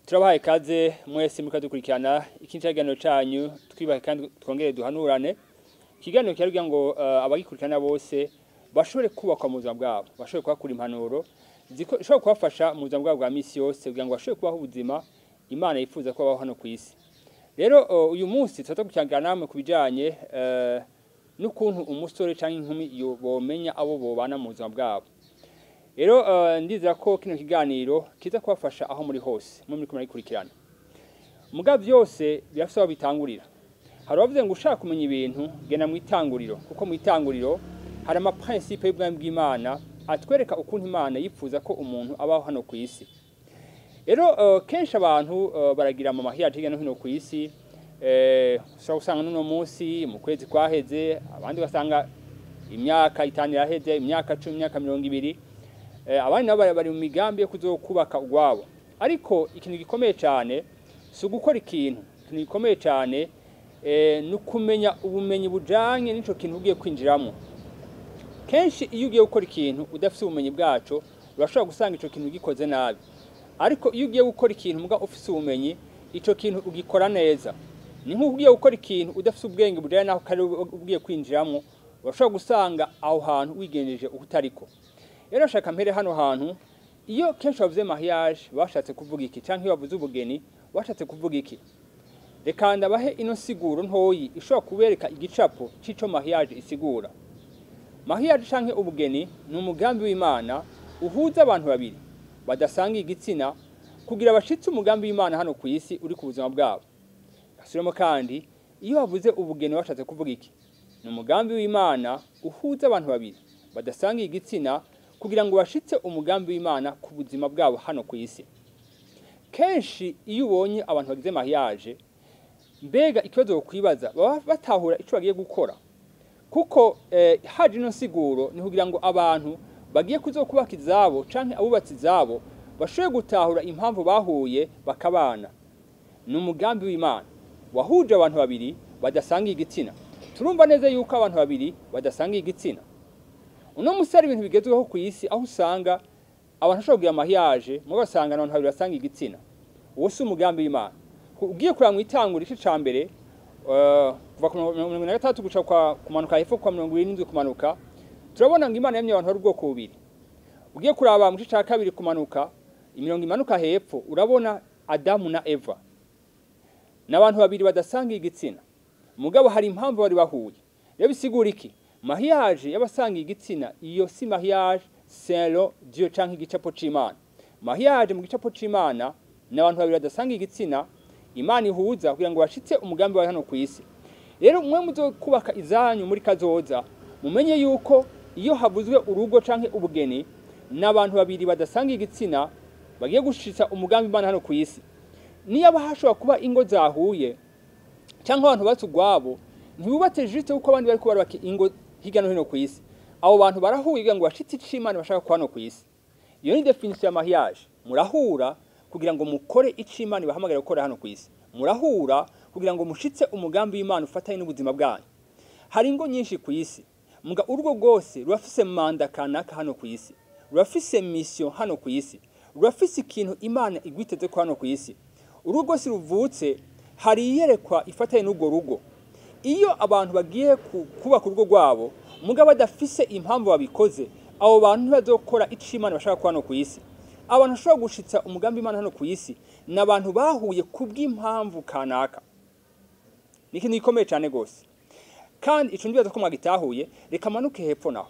Turabahaye kaze mwese mukadukurikirana ikiganiro canyu twibahe kandi twongere duhanurane. Ikiganiro cyarugira ngo abagikurikirana bose bashobore kubakwa mu buzima bwabo, bashobore kwakura impanuro zishobora kubafasha mu buzima bwabo bwa misi yose kugira ngo bashobore kubaho ubuzima Imana yifuza ko babaho hano ku isi. Rero uyu munsi tuzatokujana namwe kubijanye n'ukuntu umusore canke inkumi bomenya abo bobana mu buzima bwabo. Rero ndizera ko kino kiganiro kiza kubafasha aho muri hose muri kumurikurikirana. Muga byose birafite aho bitangurira. Hari abavuze ngo ushaka kumenya ibintu gena mu itanguriro, kuko mu itanguriro hari ama principe y'ubwami bw'Imana atwereka ukuntu Imana yifuza ko umuntu abaho hano ku isi. Rero kenshi abantu baragira mu mahiyaje hino hino ku isi, ushobora gusanga n'uno munsi mu kwezi kwaheze, abandi basanga imyaka 5 yaheze, imyaka 10, imyaka 20. Abandi nabo bari mu migambi yo kuzokubaka ugwabo. Ariko ikintu gikomeye cyane si gukora ikintu gikomeye cyane nukumenya ubumenyi bujanye n'ico kintu ugiye kwinjiramo. Kenshi iyo ugiye gukora ikintu udafite ubumenyi bwaco urashobora gusanga ico kintu gikoze nabi. Ariko iyo ugiye gukora ikintu muga ufite ubumenyi ico kintu ugikora neza. Ni nko ugiye gukora ikintu udafite ubwenge bujanye naho kare ugiye kwinjiramo urashobora gusanga aho hantu wigenjeje utariko. Rero shaka mpere hano hantu iyo kenshi bavuze mariage bashatse kuvuga iki canke bavuze ubugeni bashatse kuvuga iki. Reka ndabahe ino siguro ntoyi ishobora kubereka igicapo c'ico mariage isigura. Mariage canke ubugeni ni umugambi w'Imana uhuza abantu babiri badasanga igitsina kugira bashitse umugambi w'Imana hano ku isi uri ku buzima bwabo. Gasubiremo kandi iyo bavuze ubugeni bashatse kuvuga iki. Ni umugambi w'Imana uhuza abantu babiri badasanga igitsina kugira ngo bashitse umugambi w'Imana ku buzima bwabo hano ku isi. Kenshi iyo ubonye abantu bagize mariage mbega ikibazo kwibaza baba batahura ico bagiye gukora. Kuko haje no siguro ni kugira ngo abantu bagiye kuzokubaka izabo canke abubatsi izabo bashoboye gutahura impamvu bahuye bakabana. Ni umugambi w'Imana wahuje abantu babiri badasanga igitsina. Turumva neza yuko abantu babiri badasanga igitsina. Uno musari ibintu bigezweho ku isi aho usanga abantu bashobora kugira mariage mu basanga abantu babiri basanga igitsina. Uwo si umugambi w'Imana. Ugiye kura mu itangura ico cambere kuva ku 13 guca kwa kumanuka hepfo kwa 27 kumanuka turabona ngo Imana yamye abantu hari ubwoko bubiri. Ugiye kuraba mu gice kabiri kumanuka imirongo imanuka hepfo urabona Adamu na Eva. N'abantu babiri badasanga igitsina. Mugabo hari impamvu bari bahuye. Rero bisigura iki? Mariage y'abasanga igitsina iyo si mariage selon Dieu canke igicapo c'Imana. Mariage mu gicapo c'Imana n'abantu babiri badasanga igitsina Imana ihuza kugira ngo bashitse umugambi wa hano ku isi. Rero mwe muzo kubaka izanyu muri kazoza mumenye yuko iyo havuzwe urugo canke ubugeni n'abantu babiri badasanga igitsina bagiye gushitsa umugambi Imana hano ku isi. Niyo abahashobora kuba ingo zahuye canke abantu batugwabo ntibubatse juste uko abandi bari kubarubaka ingo hirya no hino ku isi. Abo bantu barahuye kugira ngo bashitse ic'Imana bashaka kwa hano ku isi. Iyo ni definition ya mariage. Murahura kugira ngo mukore ic'Imana bahamagara gukora hano ku isi. Murahura kugira ngo mushitse umugambi w'Imana ufatanye n'ubuzima bwanyu. Hari ingo nyinshi ku isi. Muga urugo rwose rurafise manda kanaka hano ku isi. Rurafise mission hano ku isi. Rurafise ikintu Imana igwiteze ko hano ku isi. Urugo si ruvutse hari iyerekwa ifatanye n'ubwo rugo. Iyo abantu bagiye kubaka urugo rwabo muga badafise impamvu babikoze abo bantu bazokora ic'Imana bashaka kwa hano ku isi. Abantu bashobora gushitsa umugambi Imana hano ku isi n'abantu bahuye kubw'impamvu kanaka. Ni ikintu gikomeye cyane gose. Kandi ico ndibaza ko mwagitahuye reka manuke hepfo naho.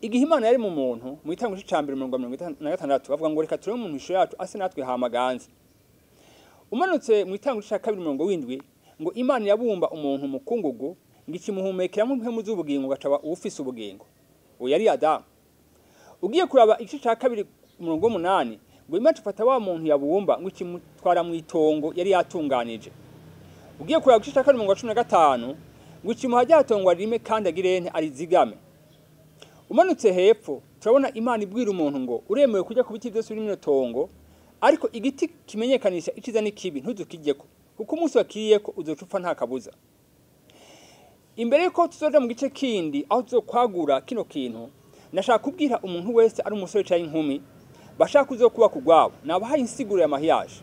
Igihe Imana yari mu muntu mu itango c'icambere 56 bavuga ngo reka turebe umuntu isho yacu ase natwe hamaganze. Umanutse mu itango ca kabiri 70 ngo Imana yabumba umuntu mukungugu ngikimuhumekeramo impemu z'ubugingo gacaba ufise ubugingo. Uwo yari Adamu. Ugiye kuraba igice ca kabiri 8 ngo Imana ifata wa muntu yabumba ngo ikimutwara mu itongo yari yatunganije. Ugiye kuraba igice ca kabiri 15 ngo ikimuhajya atongwa rime kandi agirente arizigame. Umanutse hepfo turabona Imana ibwira umuntu ngo uremewe kujya ku biti byose biri mu tongo ariko igiti kimenyekanisha iciza n'ikibi ntuzukijyeko kuko umunsi wakiriyeko uzocupfa nta kabuza. Imbere yuko tuzoja mu gice kindi aho tuzokwagura kino kintu nashaka kubwira umuntu wese ari umusore cyangwa inkumi bashaka kuzokuba kugwabo nabahaye insiguro ya mariage.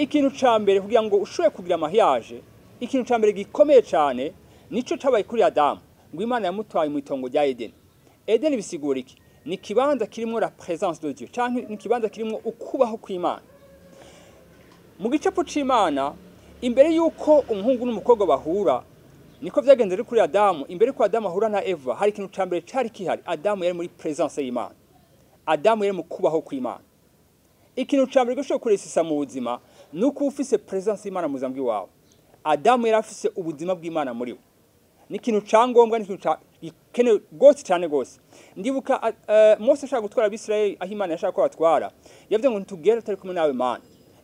ikintu ca mbere kugira ngo ushobore kugira mariage, ikintu ca mbere gikomeye cyane nico cabaye kuri Adamu, ngo Imana yamutwaye mu itongo rya Edeni. Edeni bisigura iki? Ni kibanza kirimo la présence de Dieu, canke ni kibanza kirimo ukubaho kw'Imana. Mu gicapo c'Imana, imbere yuko umuhungu n'umukobwa bahura, niko vyagenze ari kuri Adamu. Imbere ko Adamu ahura na Eva, hari ikintu ca mbere cari kihari. Adamu yari muri présence y'Imana. Adamu yari mu kubaho kw'Imana. Ikintu ca mbere gishobora kuresisa mu buzima nuko ufise présence y'Imana mu buzima bwawe. Adamu yari afise ubuzima bw'Imana muri we. Ni ikintu ca ngombwa, ni ikintu gikenewe gose cyane gose. Ndibuka Mose ashaka gutwara Abisirayeli aho Imana yashaka ko batwara, yavuze ngo ntitugere tari kumwe nawe Mana.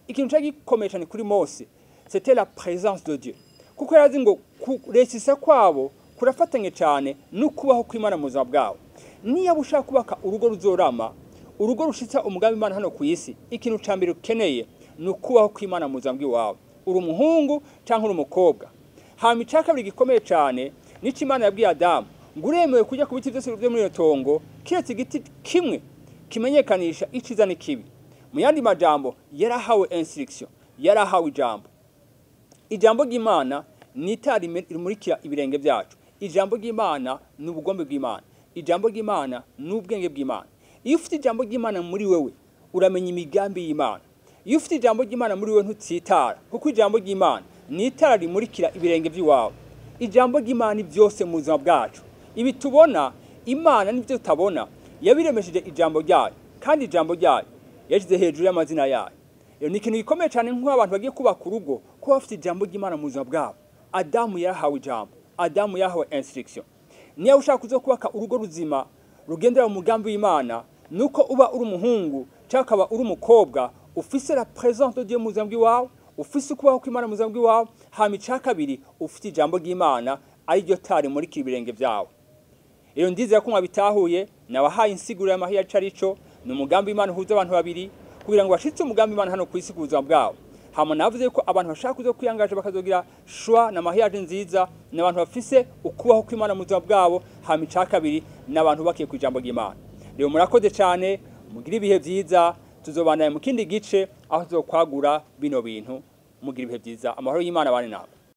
Ikintu cya gikomeye cyane kuri Mose, c'était la présence de Dieu. Kuko yarazi ngo kuresisa kwabo kurafatanye cyane no kubaho kw'Imana mu buzima bwawe. Niba ushaka kubaka urugo ruzorama, urugo rushitsa umugambi Imana hano ku isi, ikintu ca mbere ukeneye ni ukubaho kw'Imana mu buzima bwawe. Uri umuhungu cyangwa uri umukobwa. Hama ica kabiri gikomeye cyane nico Imana yabwiye Adamu, ngo uremewe kujya ku biti byose byo muri iyo tongo, kiretse igiti kimwe kimenyekanisha iciza n'ikibi. Mu yandi majambo yarahawe instruction, yarahawe ijambo. Ijambo ry'Imana ni itara rimurikira ibirenge byacu. Ijambo ry'Imana ni ubugombe bw'Imana. Ijambo ry'Imana ni ubwenge bw'Imana. Iyo ufite ijambo ry'Imana muri wewe, uramenya imigambi y'Imana. Iyo ufite ijambo ry'Imana muri wewe ntutsitara, kuko ijambo ry'Imana ni itara rimurikira ibirenge by'iwawe. Ijambo ry'Imana byose mu buzima bwacu. Ibi tubona Imana n'ibyo tutabona, yabiremesheje ijambo ryayo, kandi ijambo ryayo yashyize hejuru y'amazina yayo. Ni ikintu gikomeye cyane nk'abantu bagiye kubaka urugo, ko bafite ijambo ry'Imana mu buzima bwabo. Adamu yarahawe ijambo, Adamu yahawe instruction. Niba ushaka kuzo kubaka urugo ruzima rugendera mu mugambi w'Imana, nuko uba uri umuhungu cyangwa ukaba uri umukobwa ufise la présence de Dieu mu buzima bwawe, ufise kubaho kw'Imana mu buzima bwawe. Hama ica kabiri ufite ijambo ry'Imana ari ryo tari muri ibirenge byawe. Iyo ndizera ko mwabitahuye, nabahaye insiguro ya mariage carico, ni umugambi w'Imana uhuza abantu babiri kugira ngo bashitse umugambi w'Imana hano ku isi ku buzima bwabo. Hama navuze ko abantu bashaka kuzo kwiyangaje bakazogira choix na mariage nziza, n'abantu bafise ukubaho kw'Imana mu buzima bwabo. Hama ica kabiri n'abantu bakiye ku ijambo ry'Imana. Rero murakoze cyane, mugira ibihe byiza. Tuzobanaye mu kindi gice aho tuzokwagura bino bintu. Mugira ibihe byiza, amahoro y'Imana bane nawe.